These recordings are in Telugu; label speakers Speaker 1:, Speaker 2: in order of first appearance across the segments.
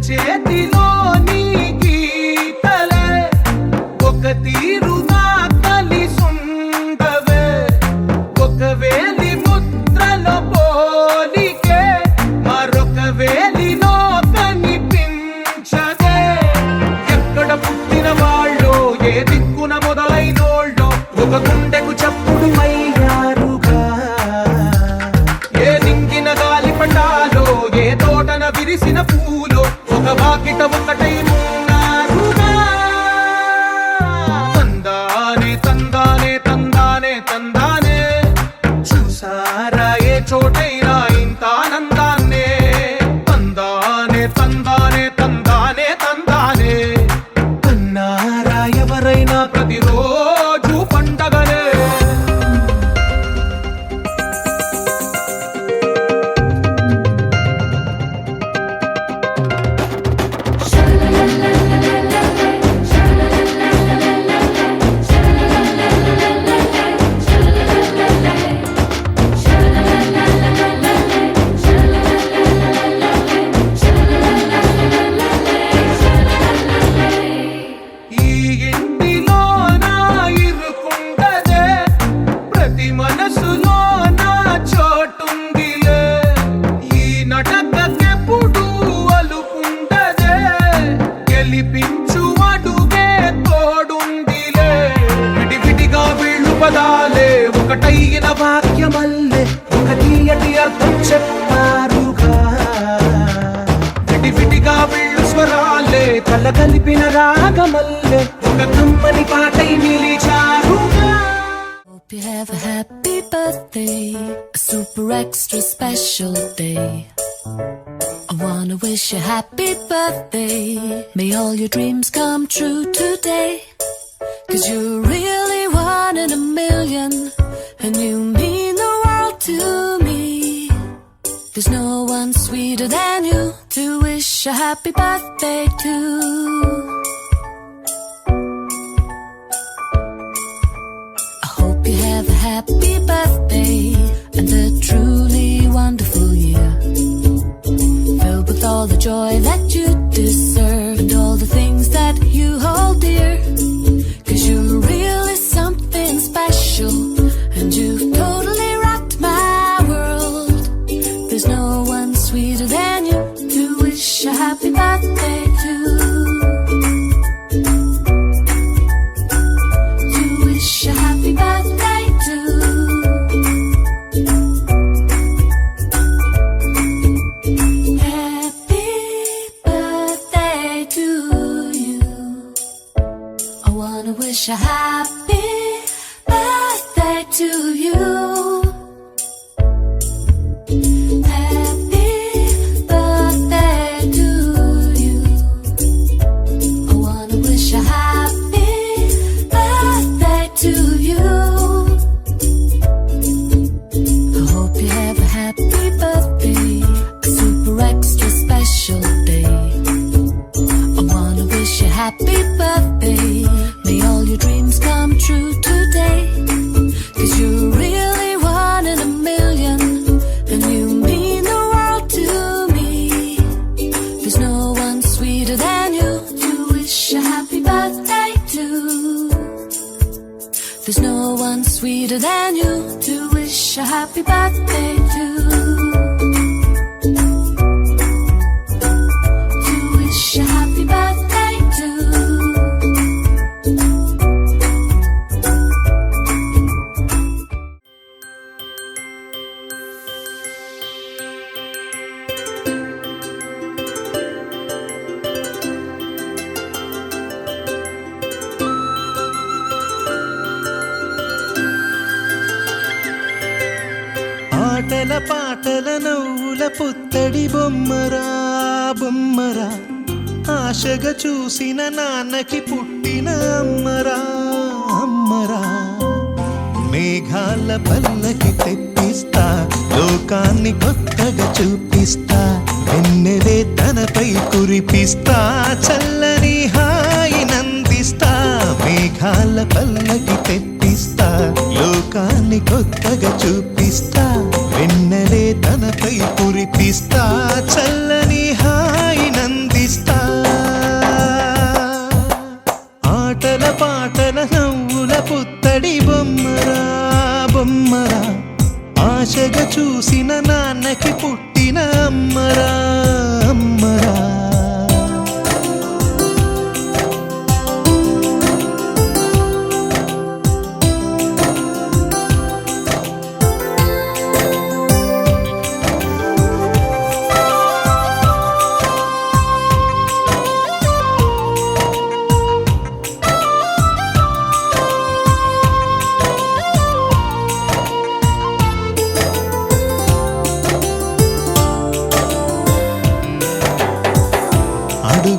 Speaker 1: చేతిలోని గీతలే ఒక తీరుగా కలిసుండవే ఒక వేలి ముద్రలో పోలికే మరొక వేలిలో కనిపించదే ఎక్కడ పుట్టిన వాళ్ళో ఏ దిక్కున మొదలైనోళ్ళో ఒక గుండెకు చప్పుడు అయ్యారుగా ఏ దింగిన గాలి పటాలో ఏ తోటన విరిసిన పూలో ఒక వాకిట ఒకటై ఉన్నారుగా తందానే తందానే తందానే తందానే చూసారా ఏ చోటైనా ఇంత ఆనందాన్నే తందానే తందానే తందానే తందానే కన్నారా ఎవరైనా ప్రతిరోజు పండగనే ఒకటైన వాక్యమల్లే ఒక తీయటి అర్థం చెప్పారుగా విడివిడిగా వీళ్ళు స్వరాలే కలగలిపిన రాగమల్లే ఒక కమ్మని పాటై నిలిచారుగా.
Speaker 2: Hope you have a happy birthday, a super extra special day. I wanna wish you happy birthday, may all your dreams come true today. 'Cause you're really one in a million, and you mean the world to me. There's no one sweeter than you to wish a happy birthday to. I hope you have a happy birthday and a truly wonderful year, filled with all the joy that you deserve and all the things that you hold dear. 'Cause you're really something special, and you've totally rocked my world. There's no one sweeter than you to wish a happy birthday to. To wish a happy birthday to. Happy birthday to you. I wanna wish a happy birthday to you. Happy birthday to you. I wanna wish a happy birthday to you. I hope you have a happy birthday, a super extra special day. I wanna wish you happy birthday, may all your dreams come true today. 'Cause you're really one in a million, and you mean the world to me. There's no one sweeter than you to wish a happy birthday to. There's no one sweeter than you to wish a happy birthday to. To wish a happy birthday to.
Speaker 3: ఆటల పాటల నవ్వుల పుత్తడి బొమ్మరా బొమ్మరా, ఆశగా చూసిన నాన్నకి పుట్టిన అమ్మరా అమ్మరా. మేఘాల పల్లకి తెప్పిస్తా, లోకాన్ని కొత్తగా చూపిస్తా, వెన్నెలే తనపై కురిపిస్తా, చల్లని హాయినందిస్తా. మేఘాల పల్లకి తెప్పిస్తా, లోకాన్ని కొత్తగా చూపిస్తా, వెన్నెలే తనపై కురిపిస్తా, చల్లని హాయినందిస్తా.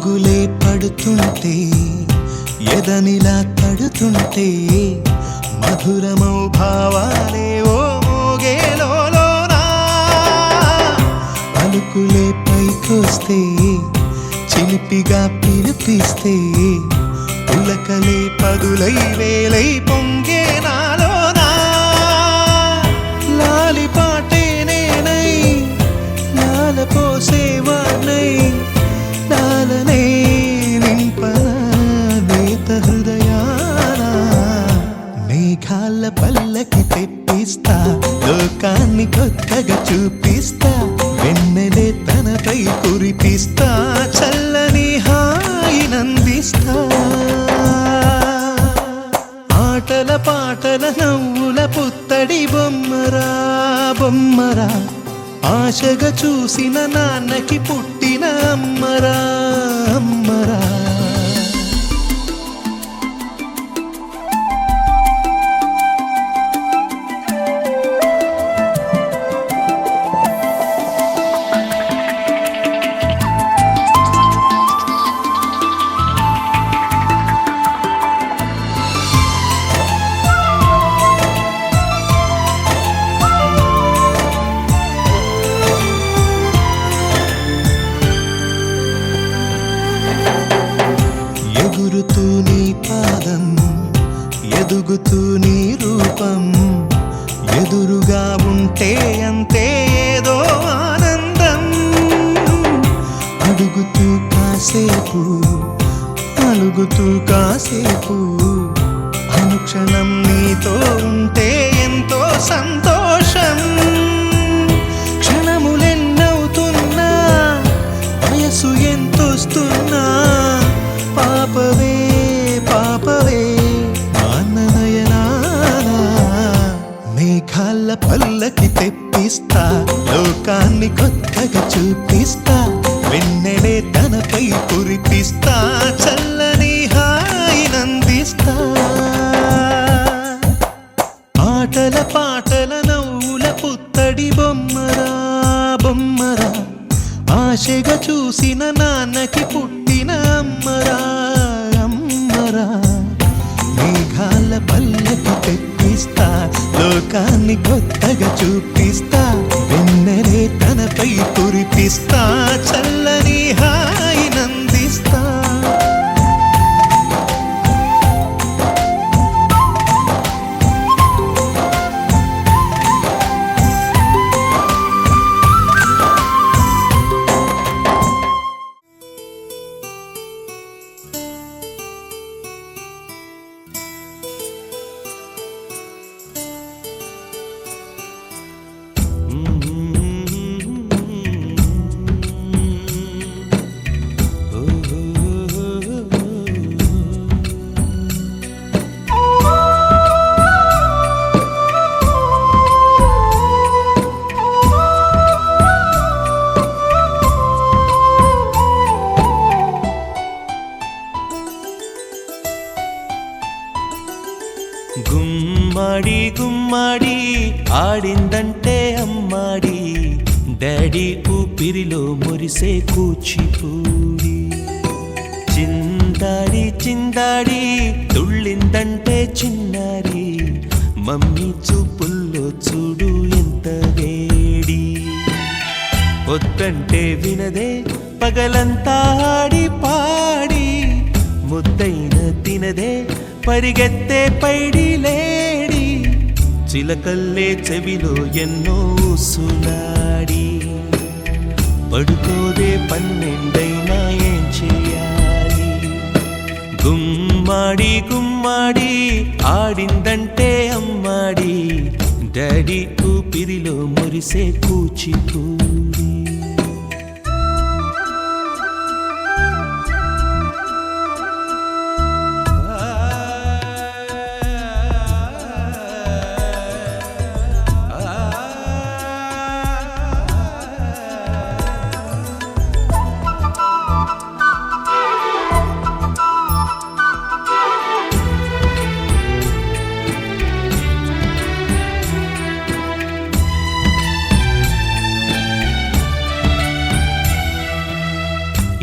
Speaker 3: పిడుగులే పడుతుంటే ఎదనిలా తడుతుంటే మధురమౌ భావాలే ఓ మోగేలోనా పలుకులే పైకొస్తే చిలిపిగా పిలిపిస్తే పులకలే పదులై వేలై పొంగే నాలోనా లాలి పాటే నేనై లాల పోసేవాణ్ణై లాలనే నింపనా నేత హృదయాన మేఘాల పల్లకి తెప్పిస్తా లోకాన్ని కొత్తగా చూపిస్తా వెన్నెలే తనపై కురిపిస్తా చల్లని హాయినందిస్తా ఆటల పాటల నవ్వుల పుత్తడి బొమ్మరా బొమ్మరా ఆశగా చూసిన నాన్నకి పుట్టిన అమ్మరా అమ్మరా ఎగురుతూ నీ పాదం ఎదుగుతూ నీ రూపం ఎదురుగా ఉంటే అంతే ఏదో ఆనందం అడుగుతూ కాసేపు అలుగుతూ కాసేపు అనుక్షణం నీతో ఉంటే ఎంతో సంతోషం క్షణములెన్నవుతున్నా వయసు ఎంతొస్తున్నా పాపవే పాపవే మాననయనానా మేఘాల పల్లకి తెప్పిస్తా లోకాన్ని కొత్తగా చూపిస్తా వెన్నెలే తనపై కురిపిస్తా చల్లని హాయినందిస్తా ఆటల పాటల నవ్వుల పుత్తడి బొమ్మరా బొమ్మరా ఆశగా చూసిన నాన్నకి పుట్టిన అమ్మరా అమ్మరా మేఘాల పల్లకి తెప్పిస్తా లోకాన్ని కొత్తగా చూపిస్తా వెన్నెలే తనపై కురిపిస్తా చల్లని హాయినందిస్తా గుమ్మడి గుమ్మడి ఆడిందంటే అమ్మాడి డాడీ ఊపిరిలో మురిసే కూచిపూడి చిందాడి చిందాడి తుళ్ళిందంటే చిన్నారి మమ్మీ చూపుల్లో చూడు ఎంత వేడి వద్దంటే వినదే పగలంతా ఆడి పాడి ముద్దైన తినదే పరిగెత్తే పైడి లేడి చిలకల్లే చెవిలో ఎన్నో సులాడి పడుకోదే పన్నెండైనా ఏం చేయాలి గుమ్మాడి గుమ్మాడి ఆడిందంటే అమ్మాడి డాడీ ఊపిరిలో మురిసే కూచిపూడి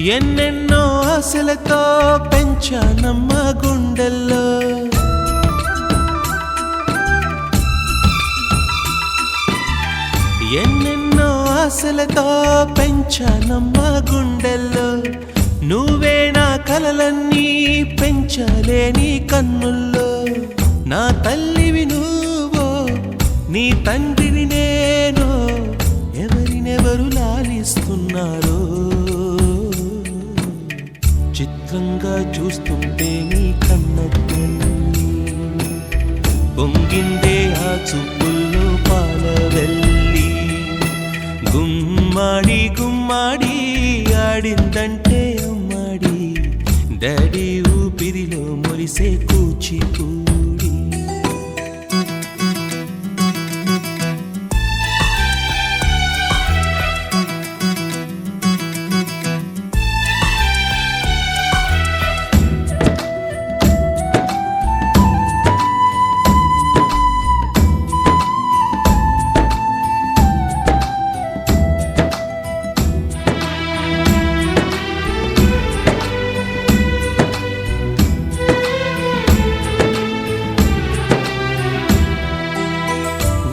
Speaker 3: ఎన్నెన్నో ఆశలతో పెంచానమ్మ గుండెల్లో ఎన్నెన్నో ఆశలతో పెంచానమ్మ గుండెల్లో నువ్వే నా కలలన్నీ పెంచాలే నీ కన్నుల్లో నా తల్లివి నువ్వో నీ తండ్రిని నేను ఎవరినెవరు లాలిస్తున్నారో చిత్రంగా చూస్తుంటే నీ కన్నట్టు పొంగిందే ఆ చూపుల్లో పాలవెల్లి గుమ్మాడి గుమ్మాడి ఆడిందంటే అమ్మాడి డాడీ ఊపిరిలో మురిసే కూచిపూడి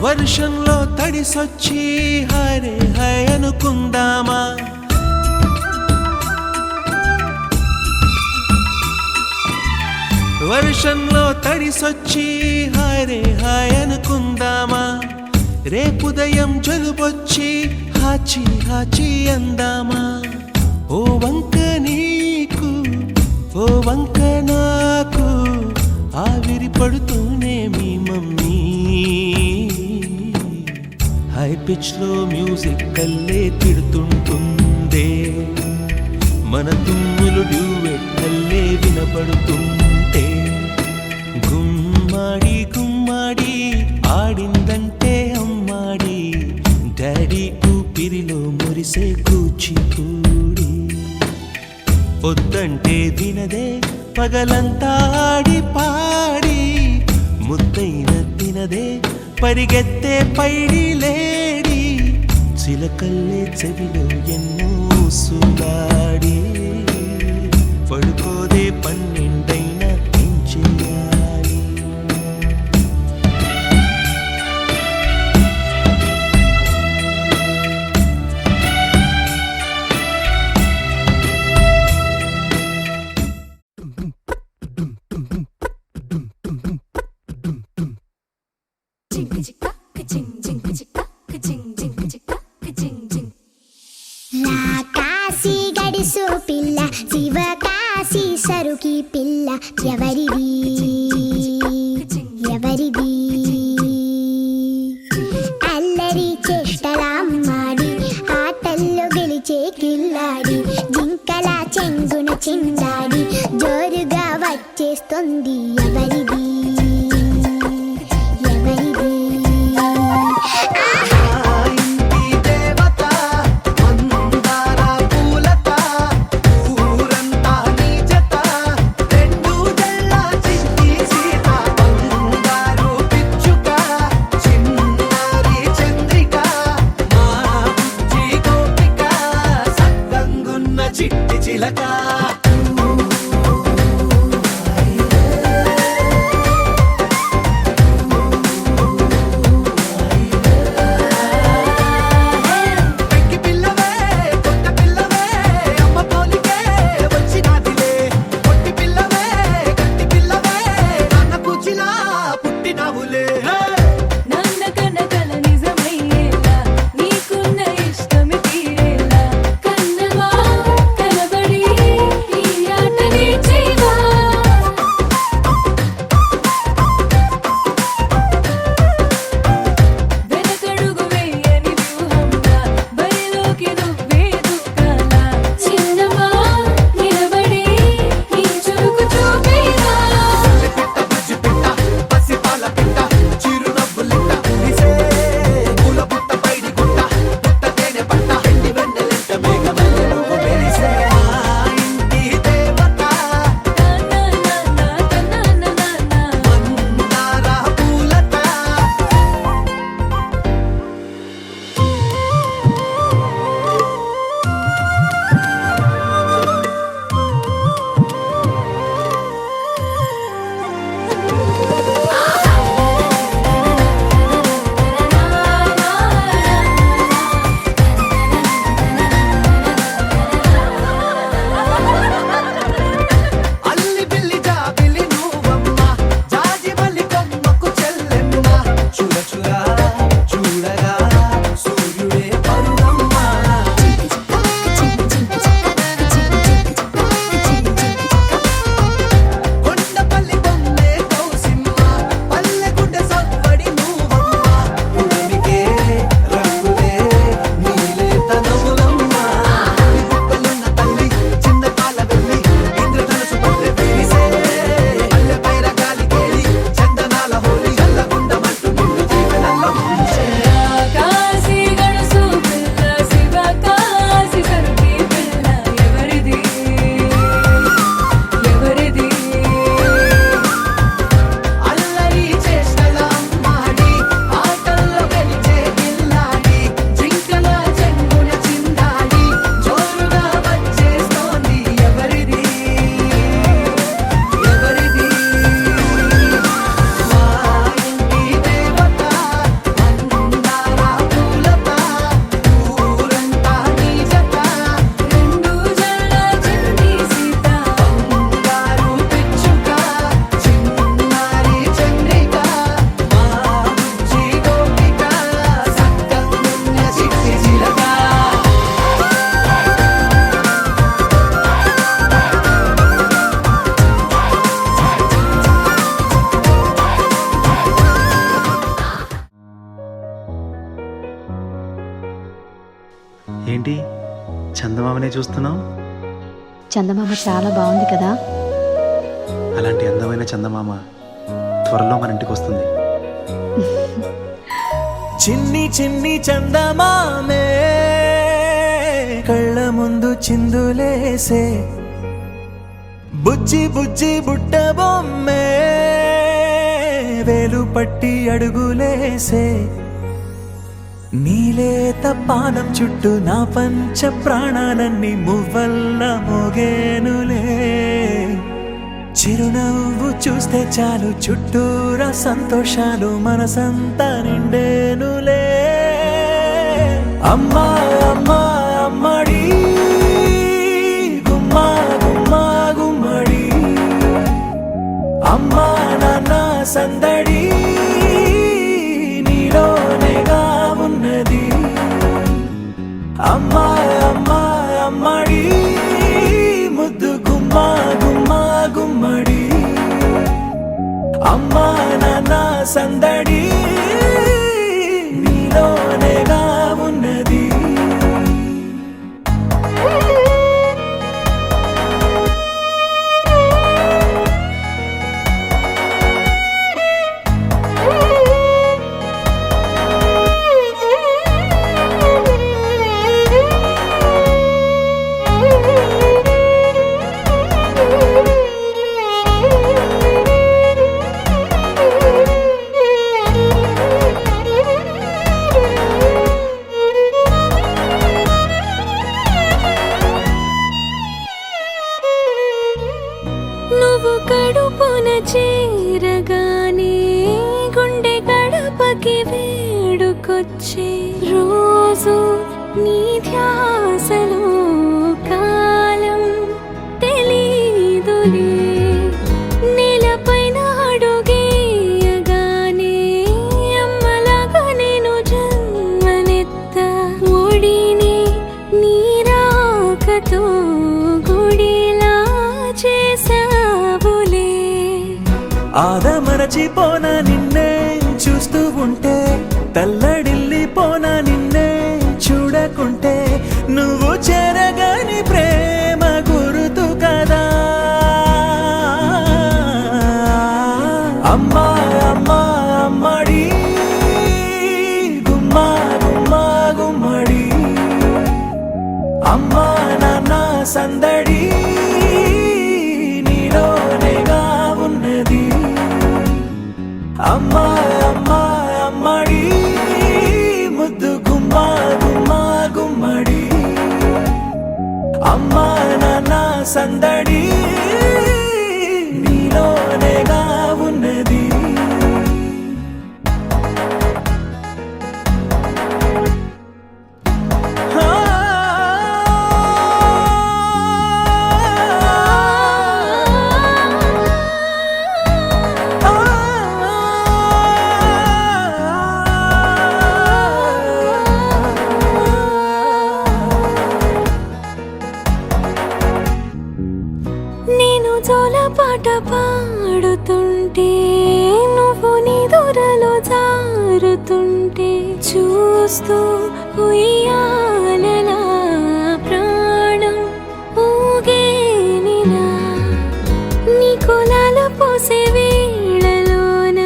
Speaker 3: వర్షంలో తడిసొచ్చి హరే హై అనుకుందామా వర్షంలో తడిసొచ్చి హరే హాయ్ అనుకుందామా రేపుదయం జలుబొచ్చి హాచి హాచి అందామా ఓ వంక నీకు ఓ వంక నాకు ఆవిరి పడుతూనే మీ మమ్మీ హై పిచ్ లో మ్యూజిక్ కల్లే తిడుతుంటుందే మన తుమ్ములు డ్యూయెట్ కల్లే వినపడుతుంటే గుమ్మాడి గుమ్మాడి ఆడిందంటే అమ్మాడి డాడీ ఊపిరిలో మురిసే కూచిపూడి పొద్దంటే వినదే పగలంతా ఆడి పాడి ముద్దైన తినదే పరిగెత్తే పైడి లేడి చిలకల్లే చెవిలో ఎన్నో సులాడి పడుకోదే పన్నెండైనా ఏం చేయాలి
Speaker 4: కాశీ గడిసు పిల్ల శివ కాశీ సరుకి పిల్ల ఎవరిది ఎవరిది అల్లరి చేష్టలామ్మాడి ఆటల్లో గెలిచే కిల్లాడి జింకల చెంగున చిందాడి జోరుగా వచ్చేస్తుంది ఎవరిది ఎవరిది
Speaker 1: చిట్టి చిలక పెంకి పిల్లవే కొత్త పిల్లవే అమ్మ పోలికే వచ్చినాదిలే కొట్టి పిల్లవే గట్టి పిల్లవే నాన్న కూచిలా పుట్టినావులే
Speaker 5: నాన్న కనకల నిజమయ్యేలా నీకున్న ఇష్టమి తీరేలా కన్నవా కనబడి
Speaker 6: చందమామనే చూస్తున్నావు?
Speaker 7: చందమామ చాలా బాగుంది కదా.
Speaker 6: అలాంటి అందమైన చందమామ త్వరలో మన ఇంటికి వస్తుంది.
Speaker 3: చిన్ని చిన్ని చందమామే కళ్ళ ముందు చిందులేసే, బుజ్జి బుజ్జి బుట్ట బొమ్మే వేలు పట్టి అడుగులేసే, నీలేత పానం చుట్టూ నా పంచ ప్రాణాలన్నీ మువ్వల్ల మోగేనులే, చిరునవ్వు చూస్తే చాలు చుట్టూరా సంతోషాలు మనసంతా నిండేనులే. అమ్మా అమ్మా అమ్మడి గుమ్మా గుమ్మా గుమ్మడి, అమ్మా నాన్న సందడి నీలోనేగా ఉన్నది. అమ్మా అమ్మా అమ్మడి ముద్దు గుమ్మా గుమ్మా గుమ్మడి, అమ్మా నాన్న సందడి నీలోనేగా ఉన్నది.
Speaker 5: నువ్వు కడుపున చేరగానే గుండె గడపకి వేడుకొచ్చే రోజు నీ ధ్యాసలో కాలం తెలీదులే. నేలపైన అడుగేయగానే అమ్మలాగా నేను జన్మనెత్త, ఒడిని నీరాకతో గుడిలా చేసావులే.
Speaker 3: ఆదమరచిపోన నిన్నే చూస్తూ ఉంటే, తల్లడిల్లిపోన నిన్నే చూడకుంటే, నువ్వు చెరగని ప్రేమ గురుతు కదా. అమ్మా అమ్మా అమ్మడి గుమ్మా గుమ్మా గుమ్మడి, అమ్మా నాన్న సందడి నీలోనేగా ఉన్నది. అమ్మా అమ్మా అమ్మడి ముద్దు గుమ్మా గుమ్మా గుమ్మడి, అమ్మా నాన్న సందడి నీలోనేగా ఉన్నది.
Speaker 5: నేను జోలపాట పాడుతుంటే, నువ్వు నిదురలో జారుతుంటే, చూస్తూ ఉయ్యాలలా ప్రాణం ఊగేనిలా. నీ కులాల పోసే వేళలోన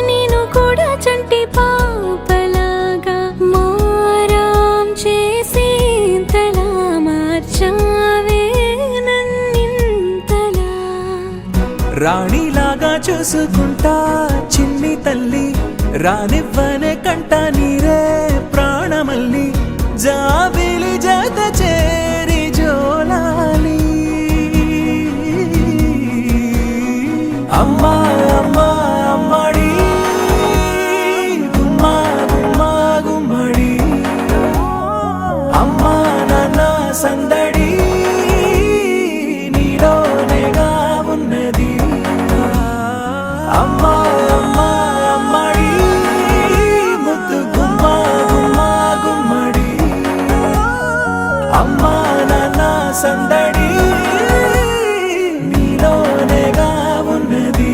Speaker 5: నేను కూడా చంటి పాపలాగా మారాం చేసేంతలా మార్చావే నన్నింతలా.
Speaker 3: రాణిలాగా చూసుకుంటా చిన్ని తల్లి, రానివ్వనే కంట నీరే ప్రాణమల్లి, జాబిలి జత చేరి జోలాలి. అమ్మా అమ్మా అమ్మడి గుమ్మా గుమ్మా గుమ్మడి, అమ్మా నాన్న సందడి నీలోనేగా ఉన్నది. అమ్మా అమ్మా అమ్మడి ముద్దు గుమ్మా గుమ్మా గుమ్మడి, అమ్మా నాన్న సందడి నీలోనేగా ఉన్నది.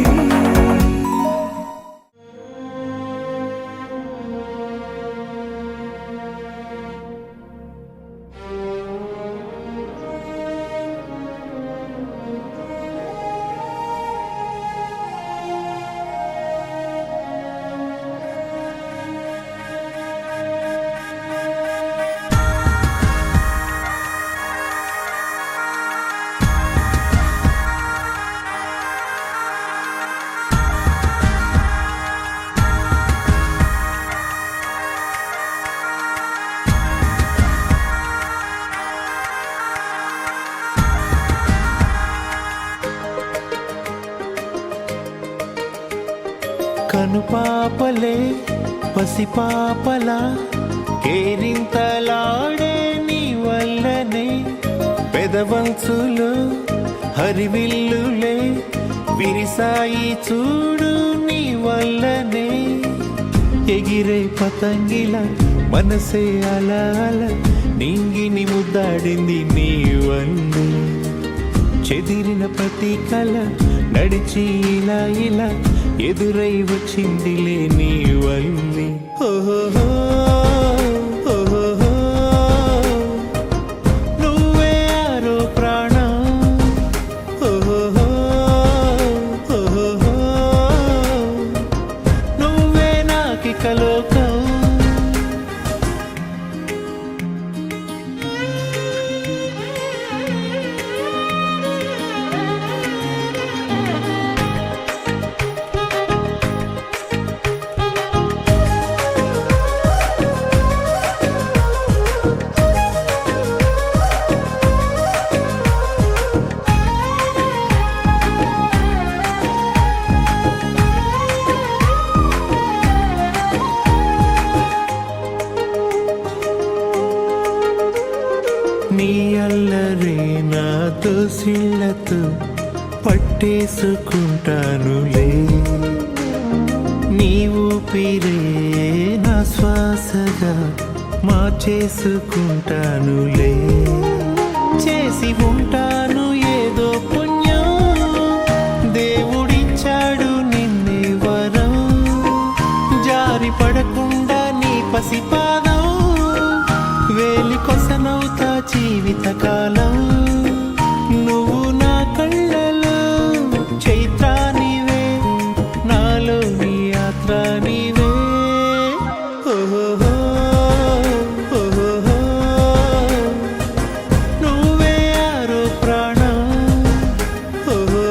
Speaker 3: కనుపాపలే పసిపాపలా కేరింతలాడే నీ వల్లనే పెదవంచులు హరివిల్లులే విరిసాయి చూడు నీ వల్లనే ఎగిరే పతంగిల మనసే అలా అలా నింగిని ముద్దాడింది నీ వల్లే చెదిరిన ప్రతి కళ నడిచి ఇలా ఇలా ఎదురై వచ్చిందిలే నీ వల్లే ఓహో నువ్వే ఆరో ప్రాణం ఓహో నువ్వే నాకిక లోకం నీ అల్లరే నా దోసిళ్ళతో పట్టేసుకుంటానులే నీ ఊపిరే నా శ్వాసగా మార్చేసుకుంటానులే చేసి ఉంటాను ఏదో పుణ్యం దేవుడిచ్చాడు నిన్నే వరం జారి పడకుండా నీ పసిపాదం వేలి కొసనవుతా జీవితకాలం నువ్వు నా కళ్ళలో చైత్రానివే నాలో నీ యాత్రానివే ఓహో నువ్వే ఆరో ప్రాణం ఓహో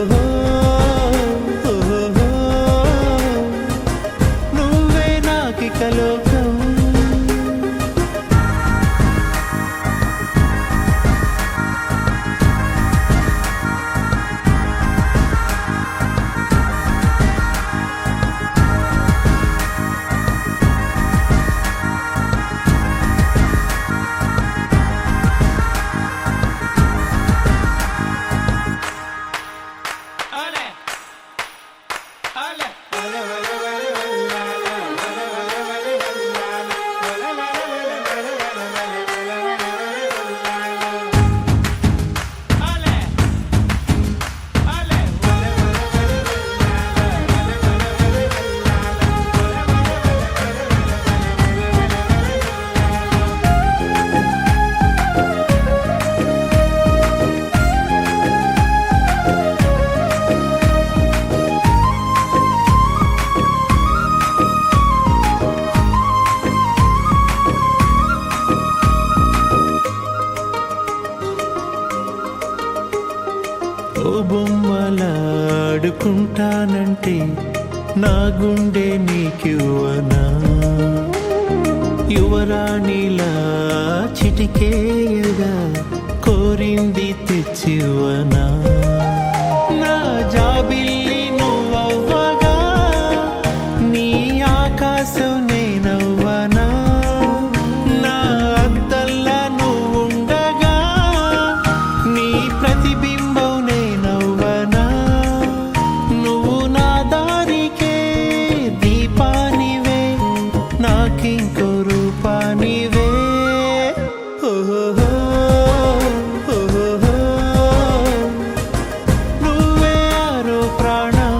Speaker 3: నువ్వే నాకిక లోకం ఓ బొమ్మలాడుకుంటానంటే నా గుండె నీకివ్వనా యువరాణిలా చిటికేయగా కోరింది తెచ్చివ్వనా నా జాబిల్లి నువ్వవ్వగా నీ ఆకాశం నేనవ్వనా నా అద్దల్లా నువ్వుండగా నీ ప్రతిబింబం నేనవ్వనా నువ్వు నా దారికే దీపానివే నాకింకో రూపానివే ఓహో నువ్వే ఆరో ప్రాణం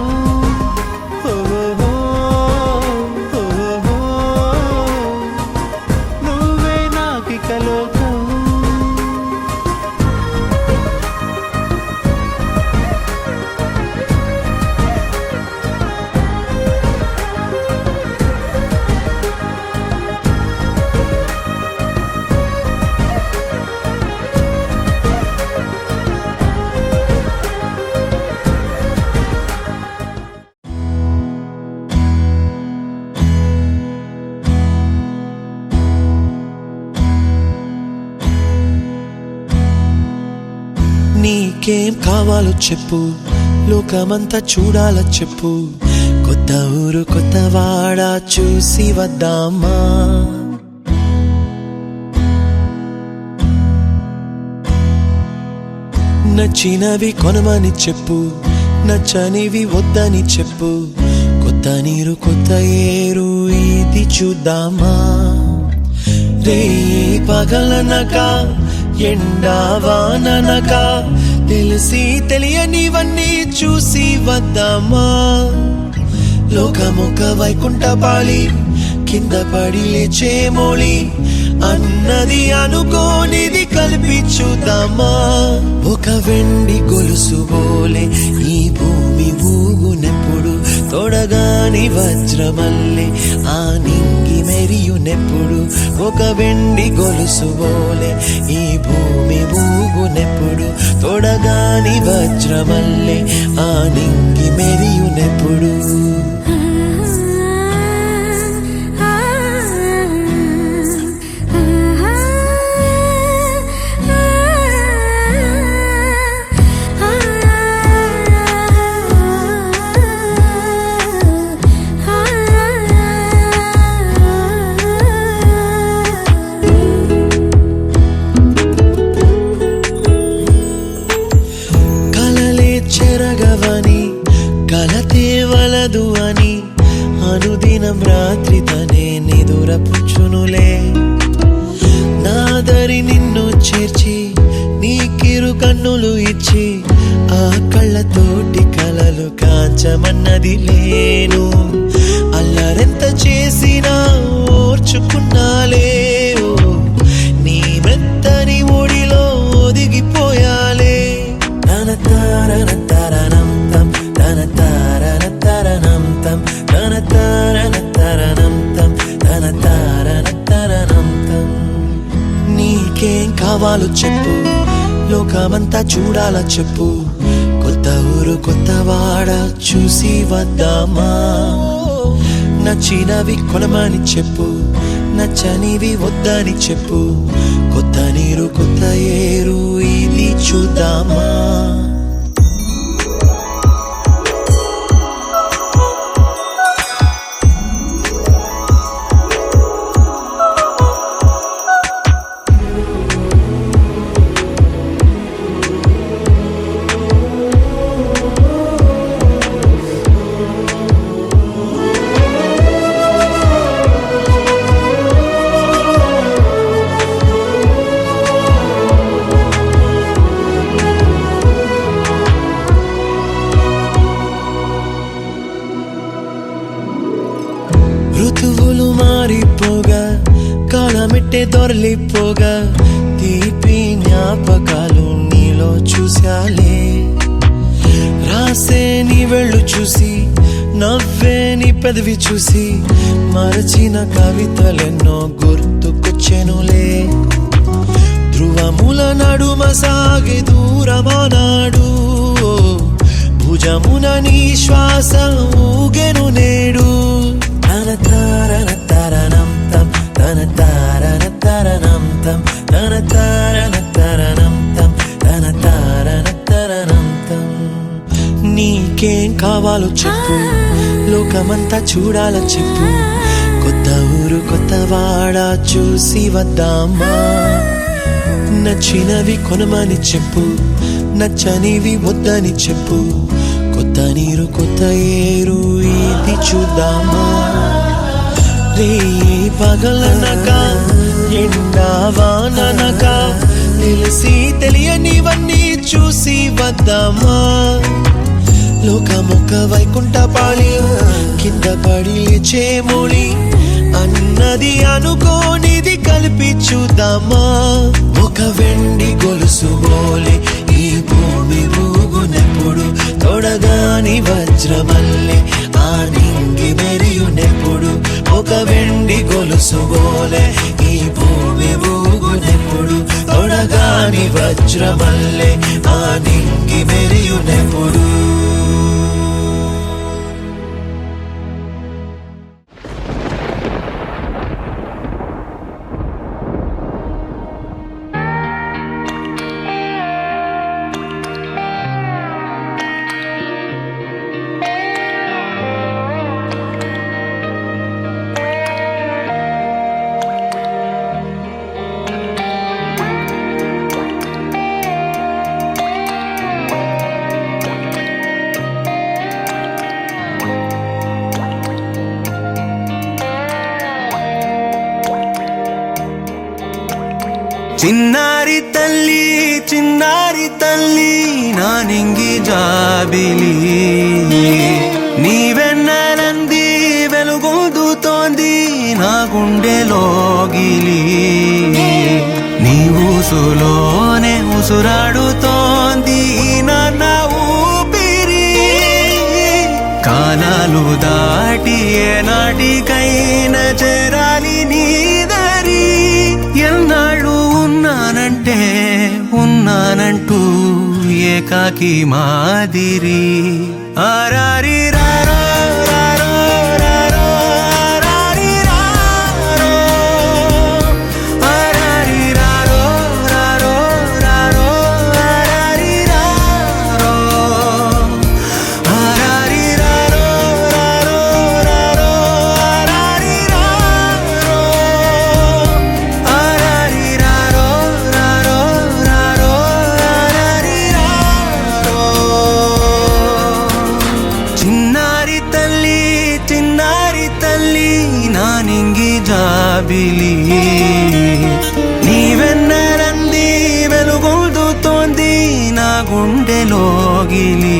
Speaker 3: ఓహో నువ్వే నాకిక లోకం నీకేం కావాలో చెప్పు లోకమంతా చూడాల చెప్పు కొత్త ఊరు కొత్త వాడ చూసి వద్దామా నచ్చినవి కొనమని చెప్పు నచ్చనివి వద్దని చెప్పు కొత్త నీరు కొత్త ఏరు ఇది చూద్దామా రే పగలనక ఎండావాననక తెలిసి తెలియనివన్నీ చూసి వద్దామా లోకమొక వైకుంఠపాళి కింద పడి లేచే మోళి అన్నది అనుకోనిది కల్పించుదామా ఒక వెండి గొలుసు బోలే ఈ భూమి ఊగునెప్పుడు తొడగాని వజ్రమల్లే ఆ నింగి మెరియునెప్పుడు ఒక వెండి గొలుసు బోలే ఈ భూమి ఊగునెప్పుడు తొడగాని వజ్రమల్లే ఆ నింగి మెరియునెప్పుడు కలతేవలదు అని అనుదినం రాత్రి తనే నిదురపుచ్చునులే నాదరి నిన్ను చేర్చి నీకిరు కన్నులు ఇచ్చి ఆ కళ్ళతోటి కలలు కాంచమన్నది లేను అల్లరెంత చేసినా ఓర్చుకున్నాలే నీ మెత్తని ఒడిలో ఒదిగిపోయాలే తన తారన తరణం తం తన తారన తరణం తం తన తారన తరణం తం తన తారన తరణం తం నీకేం కావాలో చెప్పు లోకమంతా చూడాల చెప్పు కొత్త ఊరు కొత్త వాడ చూసి వద్దామా నచ్చినవి కొనమని చెప్పు నచ్చనివి వద్దని చెప్పు కొత్త నీరు కొత్త ఏరు ఇది చూద్దామా ఋతువులు మారిపోగా కాలమెట్టే దొరలిపోగా తీపి జ్ఞాపకాలు నీలో చూశాలే రాసే నీ వెళ్ళు చూసి నవ్వే నీ పెదవి చూసి మరచిన కవితలెన్నో గుర్తుకొచ్చెనులే ధ్రువముల నడుమ సాగి దూరమానాడు భుజమున నీ శ్వాస ఊగెను నేడు తన తారన తరణం తం తన తారన తరణం తం తన తారన తరణం తం తన తారన తరణం తం నీకేం కావాలో చెప్పు లోకమంతా చూడాల చెప్పు కొత్త ఊరు కొత్త వాడ చూసి వద్దామా నచ్చినవి కొనమని చెప్పు నచ్చనివి వద్దని చెప్పు కొత్త నీరు కొత్త ఏరు ఇది చూద్దామా రే పగలనక ఎండావాననక తెలిసి తెలియనివన్నీ చూసి వద్దామా లోకమొక వైకుంఠపాళి కింద పడి లేచే మోళి అన్నది అనుకోనిది కల్పించుదామా ఒక వెండి గొలుసు బోలే ఈ భూమి ఊగునెప్పుడు తొడగాని వజ్రమల్లే ఆ నింగి మెరియునెప్పుడు ఒక వెండి గొలుసు బోలే ఈ భూమి ఊగునెప్పుడు తొడగాని వజ్రమల్లే ఆ నింగి మెరియునెప్పుడు చిన్నారి తల్లి నా నింగి జాబిలి నీవెన్నెలంది వెలుగొందుతోంది నా గుండెలోగిలి నీ ఊసులోనే ఉసురాడుతోంది నా ఊపిరి కాలాలు దాటి ఏనాటికైనా చేరాలి నీ దరి ఎన్నాళ్ళు ఉన్నానంటూ ఏకాకి మాదిరి ఆరారి రారో రారో రారో ఆరారి రారో ఆరారి రారో రారో రారో ఆరారి రారో ఆరారి రారో రారో రారో ఆరారి రారో ఆరారి రారో రారో రారో ఆరారి రారో చిన్నారి తల్లి నా నింగి జాబిలి నీవెన్నెలంది వెలుగొందుతోంది నా గుండెలోగిలి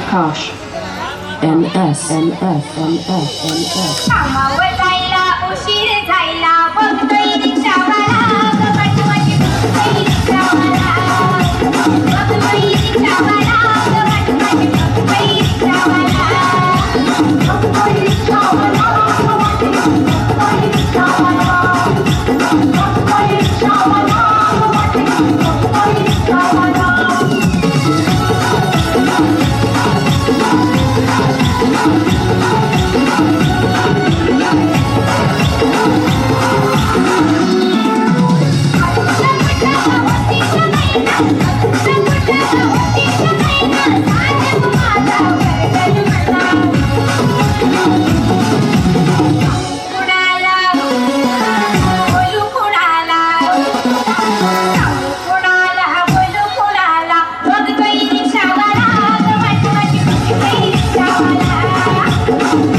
Speaker 8: Kosh. NS.
Speaker 9: कामावर जायला उशीर झाला बघतोय रिक्षावाला गवटवट बघतोय रिक्षावाला बघतोय रिक्षावाला गवटवट बघतोय रिक्षावाला बघतोय रिक्षावाला बघतोय रिक्षावाला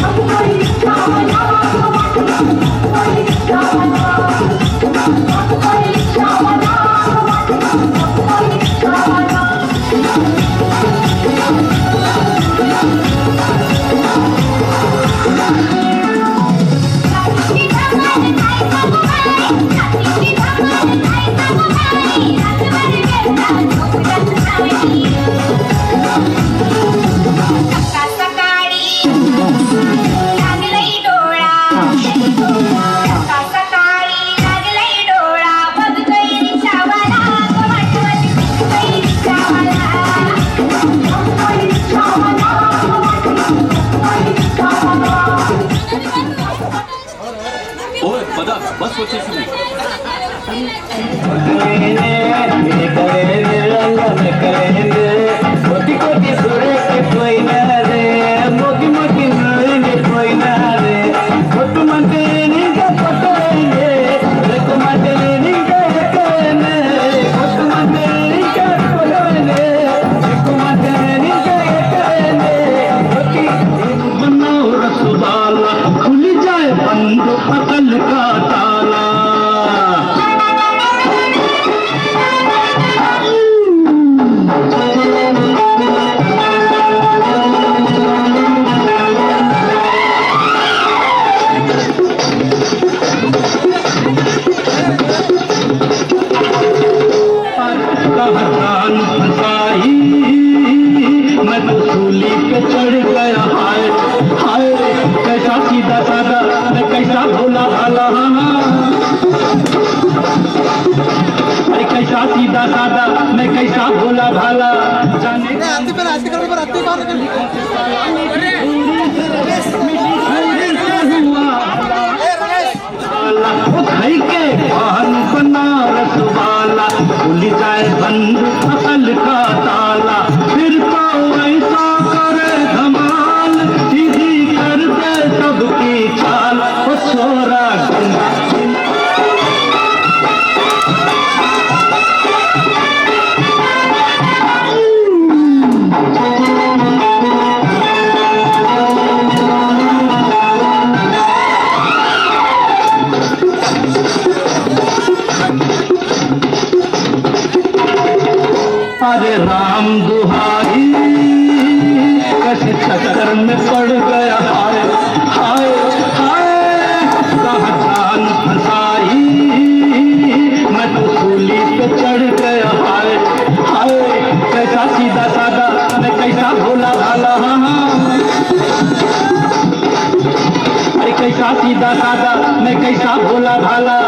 Speaker 9: बघतोय रिक्षावाला बघतोय रिक्षावाला
Speaker 10: बस వచ్చేసింది सीधा साधा मैं कैसा भोला भाला जाने भाई के बहन बनारस वाला खुल जाए बंद अकल का ताला फिर तो ऐसा करे धमाल सीधी कर दे सबकी चाल छोरा अरे राम दुहाई कैसे चक्कर में पड़ गया हाय हाय हाय कहाँ जान फंसाई मैं तो सूली पे चढ़ गया हाय हाय कैसा सीधा साधा मैं कैसा भोला भाला अरे कैसा सीधा साधा मैं कैसा भोला भाला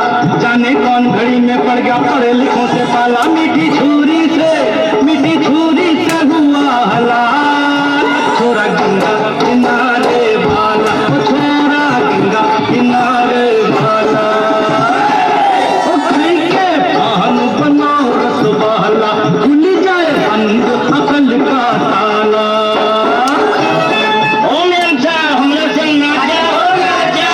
Speaker 10: जाने कौन घड़ी में पड़ गया पढ़े लिखों से पाला, मीठी छुरी से हुआ हलाल। छोरा गंगा किनारे वाला, छोरा गंगा किनारे वाला, खाई के पान बनाओ रसवाला, खुल जाए बंद अकल का ताला। ओ मेरा जा हमरा संग नाचा, ओ नाचा।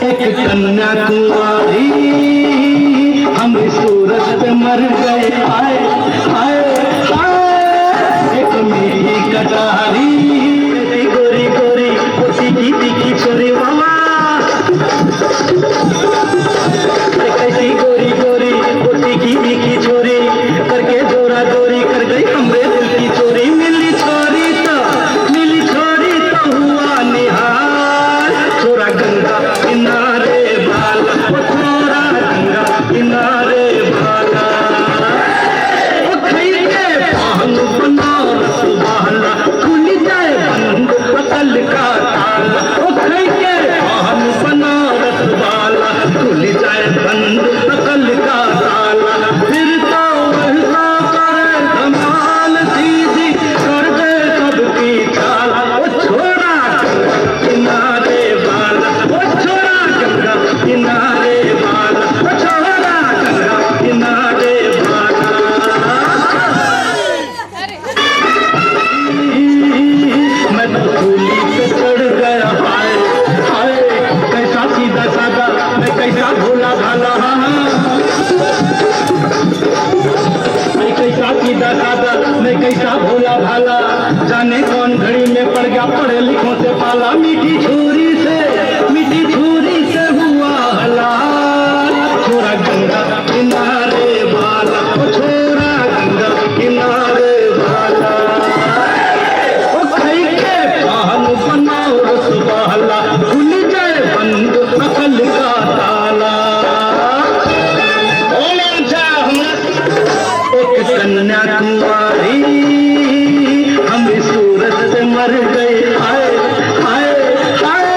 Speaker 10: एक कन्याकुमारी हम सूरज पे मर गए, आए आए आए। एक मेरी कटारी गोरी गोरी पोती की दिखी छोरी मामा, कैसी गोरी गोरी पोती की दिखी छोरी, करके जोरा जोरी कर गई हमरे दिल की चोरी। मिली छोरी तो हुआ निहाल। छोरा गंगा किनारे वाला, छोरा गंगा किनारे वाला, खाई के पान बनाओ रसवाला, खुल जाए बंद अकल का ताला। खाई के पान बनाओ रसवाला, खुल जाए बंद अकल का ताला। फिर तो वैसा करे धमाल, सीधी कर दे सबकी चाल। छोरा किनारे वाला, छोरा गंगा किनारे वाला, छोरा गंगा किनारे वाला। मैं तो सूली पे चढ़ गया, हाय हाय कैसा सीधा साधा, मैं कैसा भोला भाला, मैं कैसा सीधा साधा, मैं कैसा भोला भाला। जाने कौन घड़ी में पड़ गया पढ़े लिखों से पाला, मीठी छुरी से हुआ हलाल। छोरा गंगा किनारे वाला, छोरा गंगा किनारे वाला, खाई के पान बनाओ रसवाला, खुल जाए बंद अकल का ताला। ओ मेरा एक कन्याकुमारी हम सूरत से मर गए, आए आए आए।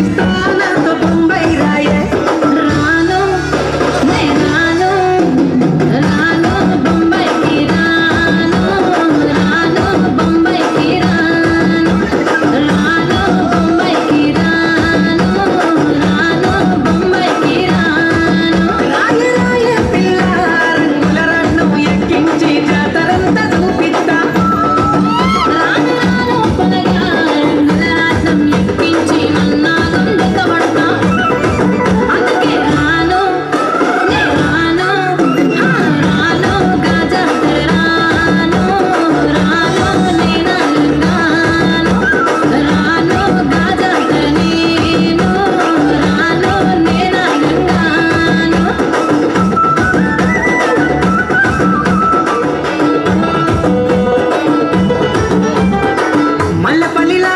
Speaker 1: ఇస్తానంతో బొంబాయి రాయే
Speaker 5: రాను నే రాను రాను బొంబాయికి రాను రాను బొంబాయికి రాను రాను బొంబాయికి రాను రాను బొంబాయికి రాను
Speaker 1: రాయే రాయే పిల్ల రంగుల రన్నం ఎక్కించి జాతరంతా చూపిస్తా
Speaker 5: రాను రాను పొలగా రంగులరాట్నం ఎక్కించి మన్నాగం పడతా అందుకే రాను నే రాను రాను గాజాతర రాను రాను నేనా రాను రాను గాజాతర నేను రాను నేనా రాను
Speaker 1: మల్లెపల్లిలా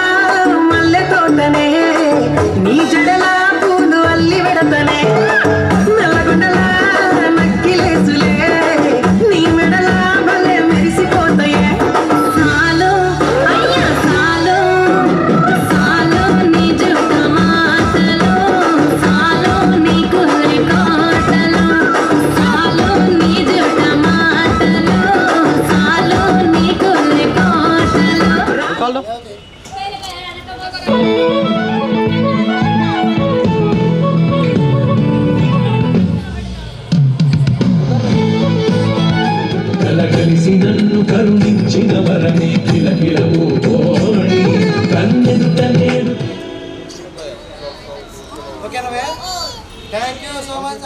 Speaker 1: మల్లె తోటనే నీ జడలా పూలు అల్లి పెడతనే నల్లగొండలా నక్కిలేసులే నీ మెడలా భలే మెరిసిపోతాయే
Speaker 5: సాలు అయ్యా సాలు సాలు నీ జుట్ట మాటలు సాలు నీ కుర్రి కోటలు సాలు నీ జుట్ట మాటలు సాలు నీ కుర్రి కోటలు
Speaker 10: కలగలిసి నన్ను కరుణించిన వరమే కిలకిలవు కోడి కన్నెదుట నేను
Speaker 1: ఓకేనా థ్యాంక్ యూ సో మచ్